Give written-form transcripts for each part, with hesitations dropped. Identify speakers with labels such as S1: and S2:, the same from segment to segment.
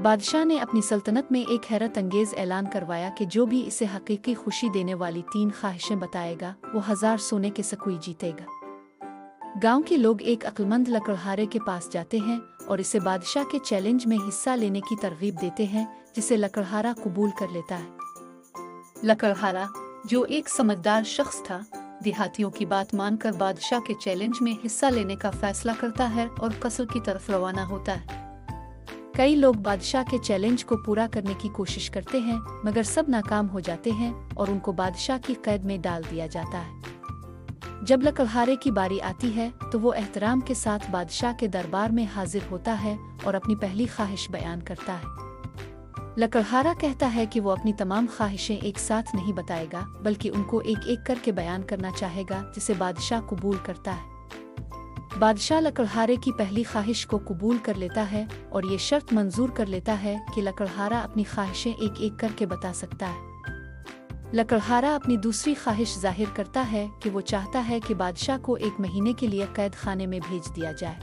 S1: बादशाह ने अपनी सल्तनत में एक हैरत अंगेज ऐलान करवाया कि जो भी इसे हकीकी खुशी देने वाली 3 ख्वाहिशें बताएगा वो 1000 सोने के सकुई जीतेगा। गांव के लोग एक अक्लमंद लकड़हारे के पास जाते हैं और इसे बादशाह के चैलेंज में हिस्सा लेने की तरगीब देते हैं, जिसे लकड़हारा कबूल कर लेता है। लकड़हारा, जो एक समझदार शख्स था, देहातियों की बात मानकर बादशाह के चैलेंज में हिस्सा लेने का फैसला करता है और कसर की तरफ रवाना होता है। कई लोग बादशाह के चैलेंज को पूरा करने की कोशिश करते हैं, मगर सब नाकाम हो जाते हैं और उनको बादशाह की कैद में डाल दिया जाता है। जब लकड़हारे की बारी आती है तो वो एहतराम के साथ बादशाह के दरबार में हाजिर होता है और अपनी पहली ख्वाहिश बयान करता है। लकड़हारा कहता है कि वो अपनी तमाम ख्वाहिशें एक साथ नहीं बताएगा, बल्कि उनको एक एक करके बयान करना चाहेगा, जिसे बादशाह कबूल करता है। बादशाह लकड़हारे की पहली ख्वाहिश को कबूल कर लेता है और ये शर्त मंजूर कर लेता है कि लकड़हारा अपनी ख्वाहिशें एक एक करके बता सकता है। लकड़हारा अपनी दूसरी ख्वाहिश जाहिर करता है कि वो चाहता है कि बादशाह को 1 महीने के लिए कैद खाने में भेज दिया जाए।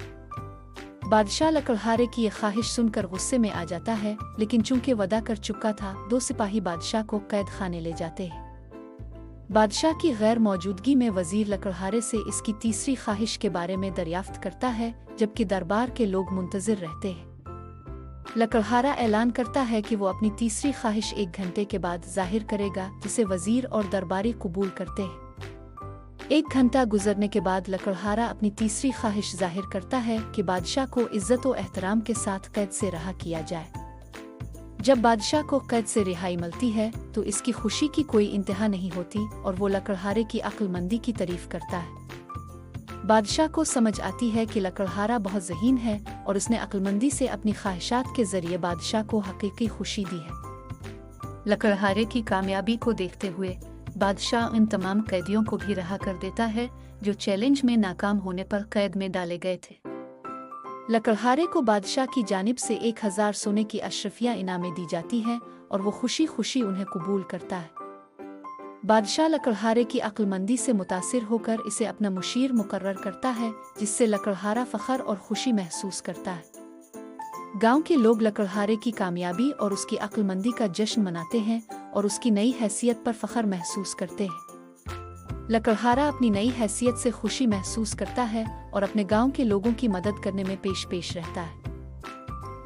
S1: बादशाह लकड़हारे की ये ख्वाहिश सुनकर गुस्से में आ जाता है, लेकिन चूंकि वदा कर चुका था, 2 सिपाही बादशाह को कैद खाने ले जाते हैं। बादशाह की गैर मौजूदगी में वजीर लकड़हारे से इसकी तीसरी ख्वाहिश के बारे में दरियाफ्त करता है, जबकि दरबार के लोग मुंतजिर रहते हैं। लकड़हारा ऐलान करता है कि वो अपनी तीसरी ख्वाहिश 1 घंटे के बाद जाहिर करेगा, जिसे वजीर और दरबारी कबूल करते हैं। 1 घंटा गुजरने के बाद लकड़हारा अपनी तीसरी ख्वाहिश जाहिर करता है कि बादशाह को इज्जत और एहतराम के साथ कैद से रहा किया जाए। जब बादशाह को कैद से रिहाई मिलती है तो इसकी खुशी की कोई इंतहा नहीं होती और वो लकड़हारे की अक्लमंदी की तारीफ करता है। बादशाह को समझ आती है कि लकड़हारा बहुत ज़हीन है और उसने अक्लमंदी से अपनी ख्वाहिशात के जरिए बादशाह को हकीकी खुशी दी है। लकड़हारे की कामयाबी को देखते हुए बादशाह इन तमाम कैदियों को भी रहा कर देता है जो चैलेंज में नाकाम होने पर कैद में डाले गए थे। लकड़हारे को बादशाह की जानिब से 1000 सोने की अशरफियाँ इनामें दी जाती हैं और वो खुशी खुशी उन्हें कबूल करता है। बादशाह लकड़हारे की अक्लमंदी से मुतासिर होकर इसे अपना मुशीर मुकर्रर करता है, जिससे लकड़हारा फ़ख्र और खुशी महसूस करता है। गांव के लोग लकड़हारे की कामयाबी और उसकी अक्लमंदी का जश्न मनाते हैं और उसकी नई हैसियत पर फ़ख्र महसूस करते हैं। लकड़हारा अपनी नई हैसियत से खुशी महसूस करता है और अपने गांव के लोगों की मदद करने में पेश रहता है।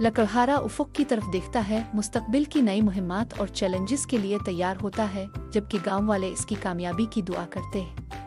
S1: लकड़हारा उफ़ुक़ की तरफ देखता है, मुस्तक़बिल की नई मुहिम्मात और चैलेंजेस के लिए तैयार होता है, जबकि गांव वाले इसकी कामयाबी की दुआ करते हैं।